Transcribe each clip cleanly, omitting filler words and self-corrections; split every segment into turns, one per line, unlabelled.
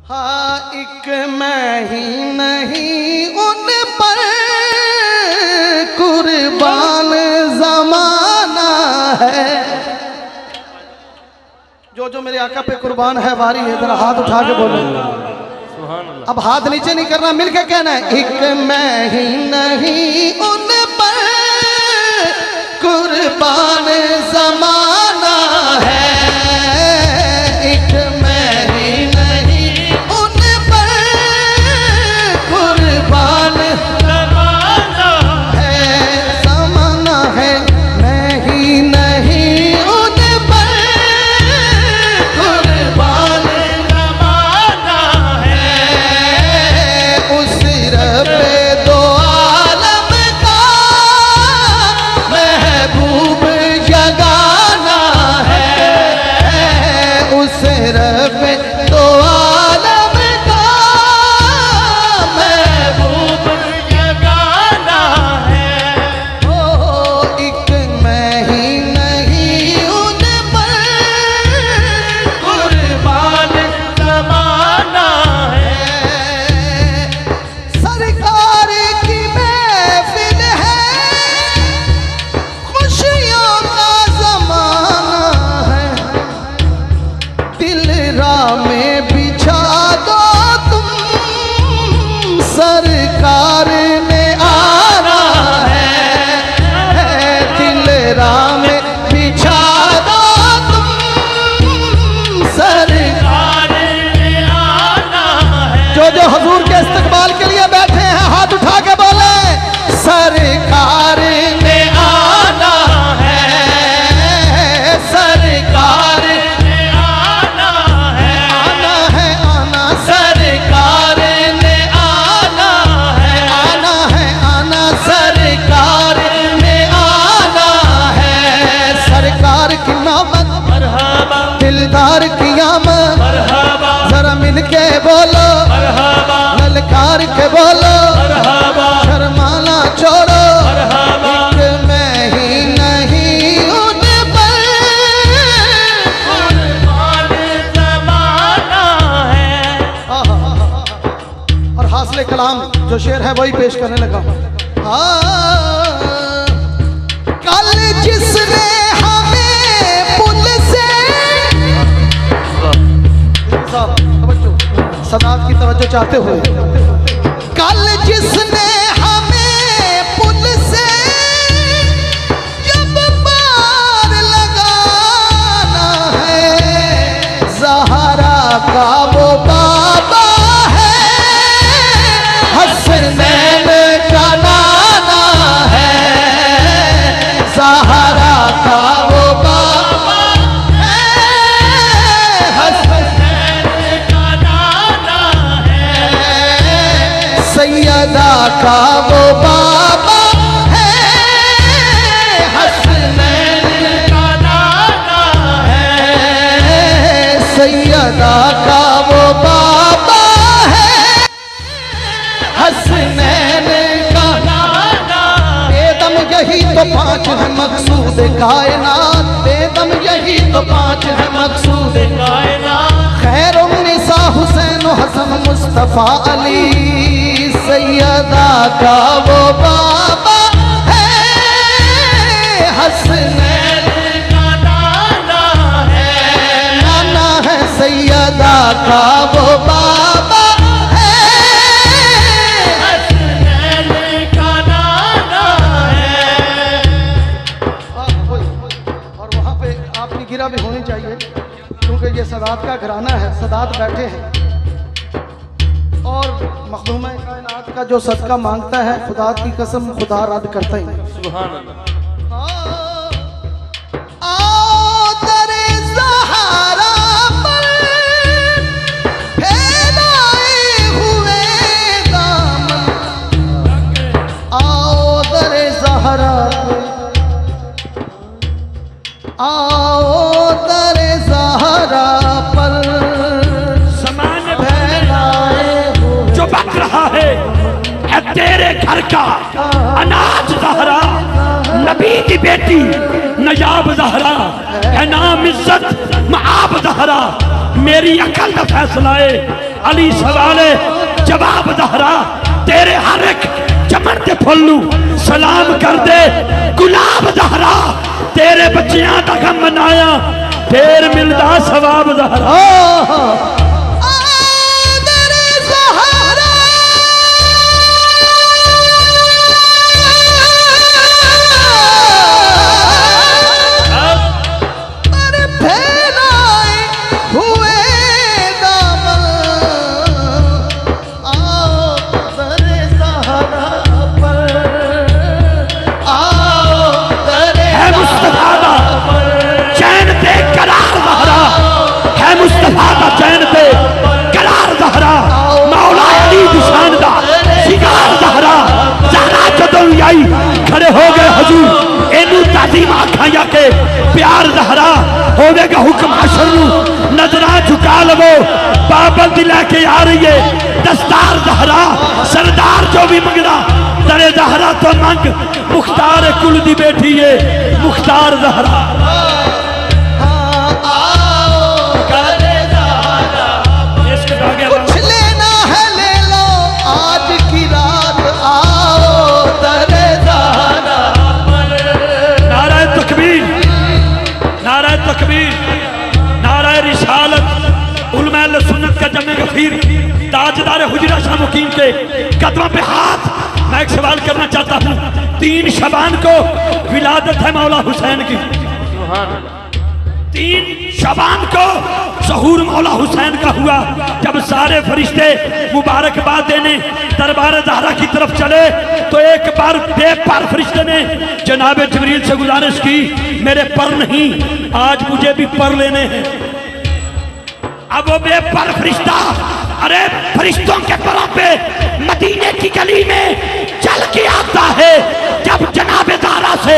हाँ एक मैं ही नहीं उन पर कुर्बान जमाना है। जो जो मेरे आका पे कुर्बान है वारी है, जरा हाथ उठा के बोलो। अब हाथ नीचे नहीं करना, मिलके कहना है एक मैं ही नहीं उन पर कुर्बान जमाना है। एक मैं ही नहीं उन पर कुर्बान जमाना है। जमाना है मैं ही नहीं उन पर कुर्बान जमाना है। उस रब दो आलम का महबूब जगाना है। उस रब दो आलम का महबूब जगाना है। ओ एक मैं ही नहीं उन पर कुर्बान जमाना है। सरकार की महफिल है, खुशियों का जमाना है। दिल राह में बिछा दो तुम, सरकार ने आना है। दिल राह में बिछा दो तुम, सरकार ने आना है। जो हुजूर के इस्तकबाल के लिए बैठे हैं हाथ उठा के बोले सरकार ने आना है। सरकार ने आना है। आना है आना सरकार ने आना है। आना है आना सरकार ने आना है। सरकार की नामत मरहबा, दिलदार की आमद मरहबा। जरा मिलके बोलो मरहबा, ललकार के बोलो मरहबा। शर्माना छोड़ो मरहबा। एक मैं ही नहीं उन पर कुर्बान जमाना है। और हासिल कलाम जो शेर है वही पेश करने लगा। कल जिसने हमें पुल से सदात की तवज्जो चाहते हुए, कल जिसने हमें पुल से जब पार लगाना है, ज़हरा का वो बाबा है, हसनैन का नाना है। ज़हरा का वो बाबा है, हसनैन का नाना है। सैयदा का वो बाबा है, हसनैन का नाना है। सैयदा का वो बाबा है, हसनैन का नाना। बेदम यही तो पांच है मकसूद कायनात। बेदम यही तो पांच है मकसूद कायनात। खैरुन्निसा हुसैन हसन मुस्तफा अली। सैयदा का वो बाबा है, हसनैन का नाना है। नाना है सैयदा का वो बाबा है, हसनैन का नाना है। और वहाँ पे आपकी गिरा भी होनी चाहिए, क्योंकि ये सदात का घराना है। सदात बैठे हैं और मखदूम कायनात का जो सदका मांगता है, खुदा की कसम खुदा रद्द करता ही नहीं। सुभान अल्लाह। आओ दरे ज़हरा पर फैलाए हुए दामन। आओ दरे ज़हरा पर, आओ दरे ज़हरा पर
समान जो बच रहा है तेरे घर का अनाज ज़हरा। नबी की बेटी नयाब ज़हरा है, नाम इज्जत मआब ज़हरा। मेरी अकल का फैसला है। अली सवाले जवाब दहरा तेरे हर एक चमन ते फुल्लू सलाम कर दे गुलाब दहरा तेरे बच्चियां दा गम मनाया फिर मिलदा सवाब दहरा। मुस्तफा का चैन पे करार दहरा मौला अली दुशान दा शिकार दहरा ज़हरा जदों आई खड़े हो गए हजूर एनू ताज़ीम आखाया के प्यार दहरा होवेगा हुक्म हशर नू नजरा झुका लवो पाबंदी लेके आ रही है दस्तार दहरा सरदार जो भी मंगना दरे दहरा तो मंग मुख्तार कुल दी बैठी है मुख्तार दहरा।
कुछ लेना है ले लो आज की रात आओ दरे ज़हरा पर।
नाराए तकबीर नाराए तकबीर नाराए रिसालत उलमा अहले सुन्नत का जमे गफीर ताजदार हुजरा शाह मुकीम के कदमों पे हाथ। मैं एक सवाल करना चाहता हूँ 3 शबान को विलादत है मौला हुसैन की 3 शबान को ज़हूर मौला हुसैन का हुआ जब सारे फरिश्ते मुबारकबाद देने दरबार ज़हरा की तरफ चले तो एक बार बेपर फरिश्ते ने जनाब जिब्रील से गुजारिश की मेरे पर नहीं आज मुझे भी पर लेने हैं। अब वो बेपर फरिश्ता अरे फरिश्तों के परों पे मदीने की गली में चल के आता है जब जनाब ज़हरा से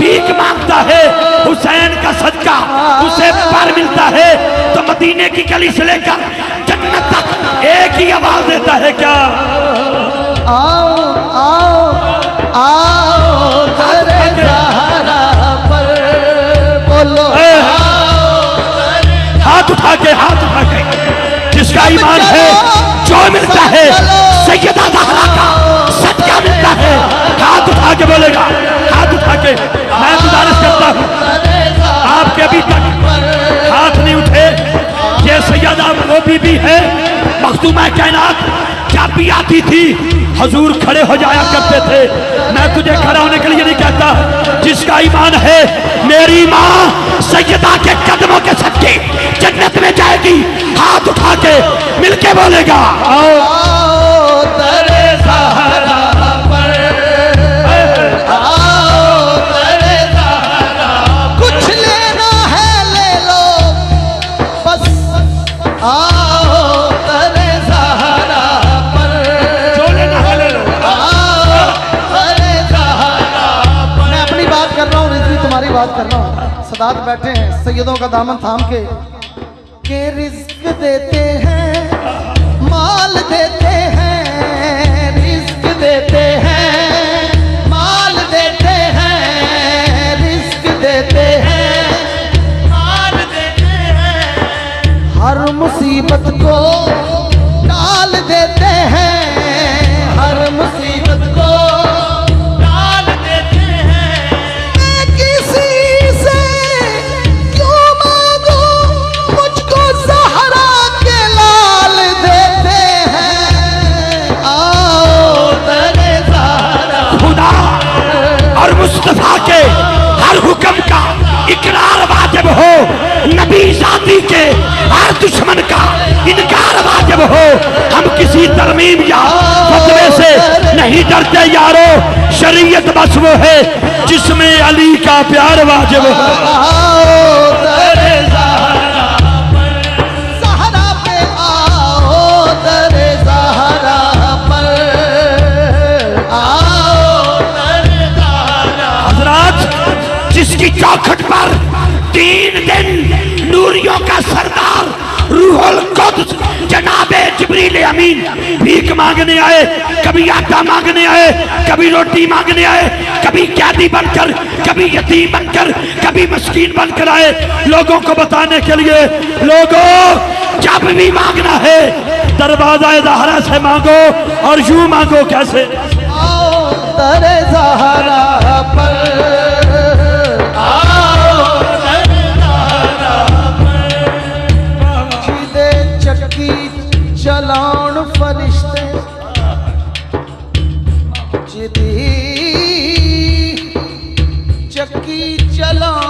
भीख मांगता है हुसैन का सदका उसे पर मिलता है तो मदीने की गली से लेकर जन्नत तक एक ही आवाज देता है क्या
आओ आओ आओ दरे ज़हरा पर बोलो
हाथ उठा के जिसका ईमान है जो मिलता है सैयदा ज़हरा का सदका मिलता है हाथ उठा के बोलेगा हाथ उठा के। मैं गुजारिश करता हूँ आपके अभी तक हाथ नहीं उठे ये सैयदा वो बीबी है मखदूमा कायनात जब भी आती थी हजूर खड़े हो जाया करते थे। मैं तुझे खड़ा होने के लिए नहीं कहता जिसका ईमान है मेरी माँ सैयदा के कदमों के सदके जन्नत में जाएगी हाथ उठा के मिलके बोलेगा आओ
दरे ज़हरा पर आओ दरे ज़हरा कुछ लेना है ले लो बस आओ दरे ज़हरा पर
जो लेना है ले लो
आओ दरे ज़हरा पर। मैं अपनी बात कर रहा हूँ रिजवी तुम्हारी बात कर रहा हूँ। सदात बैठे हैं सैयदों का दामन थाम के रिज्क देते हैं माल देते हैं रिज्क देते हैं माल देते हैं रिज्क देते हैं माल देते हैं हर मुसीबत को टाल देते हैं हर मुसीबत को टाल देते हैं। मैं किसी से क्यों मांगू मुझको ज़हरा के लाल देते हैं आओ दरे ज़हरा।
खुदा और मुस्तफा के हर हुक्म का इकरार वाजिब हो नबी जाती के हर दुश्मन का इनकार वाजिब हो। हम किसी तरमीम या फतवे से नहीं डरते यारो शरीयत बस वो है जिसमें अली का प्यार वाजिब हो।
आओ दरे ज़हरा पर ज़हरा पे आओ दरे ज़हरा पर आओ दरे ज़हरा।
हजरात जिसकी चौखट पर 3 दिन नूरियों का सरदार रूहुल कुद्स जनाबे जिब्रील अमीन भीख मांगने आए कभी आटा मांगने आए कभी रोटी मांगने आए कभी कैदी बनकर कभी यतीम बनकर कभी मस्कीन बनकर आए लोगों को बताने के लिए लोगों जब भी मांगना है दरवाजा ज़हरा से मांगो, और यूं मांगो कैसे?
आओ दरे ज़हरा पर, आओ दरे ज़हरा पर, जिदे चक्की चलाउण फरिश्ते, जिदी चक्की चलाउण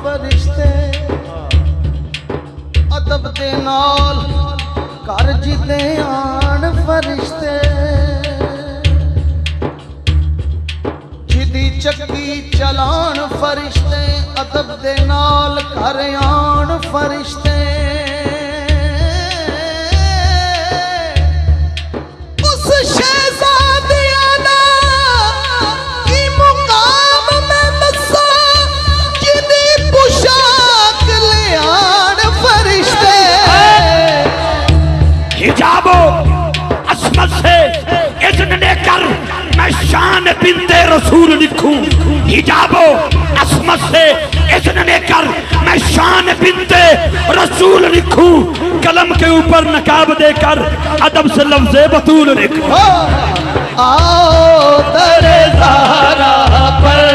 फरिश्ते, अदब दे नाल कर जिदे आन फरिश्ते, जिदी चक्की चलान फरिश्ते, अदब दे नाल कर आन फरिश्ते, उस शहजादिया दा की मुकाम में दसा, जिदी पोशाक ले आन फरिश्ते,
हिजाबो असमत से इज़्न लेकर मैं शान बिन्ते रसूल लिखूं। हिजाबो असमत से इज़्न लेकर मैं शान बिन्ते रसूल लिखूं। कलम के ऊपर नकाब देकर अदब से लफ्ज़े बतूल लिखूं।
आओ दरे ज़हरा पर,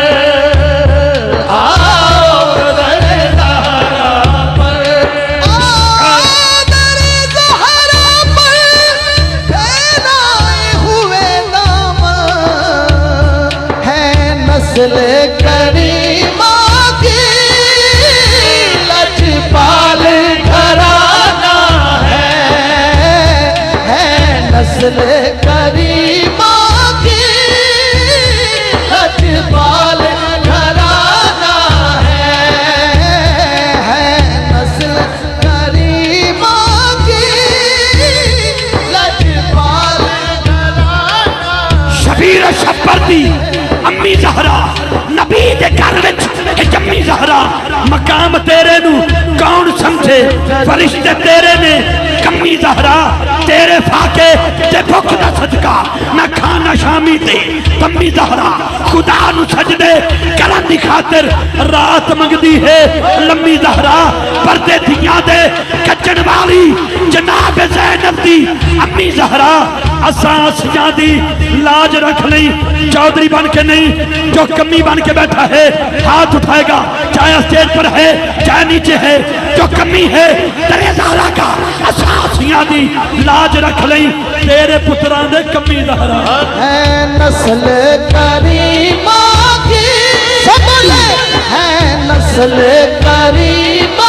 आओ दरे ज़हरा पर, आओ दरे ज़हरा पर, फैलाए हुए नाम है नस्ल करीमा की, लजपाल घराना है नस्ल करीमा की, लजपाल घराना है नस्ल करीमा की, लजपाल घराना।
शबीर शब्बरती अम्मी ज़हरा नबी दे घर विच जम्मी ज़हरा, मकाम तेरे नू कौन समझे, फरिश्ते तेरे ने कम्मी ज़हरा, तेरे फाके ते भुख दा सदका मैं खाना शामी ते कम्मी ज़हरा, खुदा नू सजदे करन दी खातिर रात मंगदी है लम्मी ज़हरा, पर्दे दियां दे कच्चन वाली जनाब ज़ैनब दी अम्मी ज़हरा, असां दी लाज रख ली, चौधरी बन के नहीं, जो कमी बन के बैठा है हाथ उठाएगा, चाहे स्टेज पर है चाहे नीचे है, जो कमी है तेरे ज़हरा का असां दी लाज रख ली, तेरे पुत्रां दे कमी ज़हरा
है नस्ल करीमा की, सब बोले है नस्ल करीमा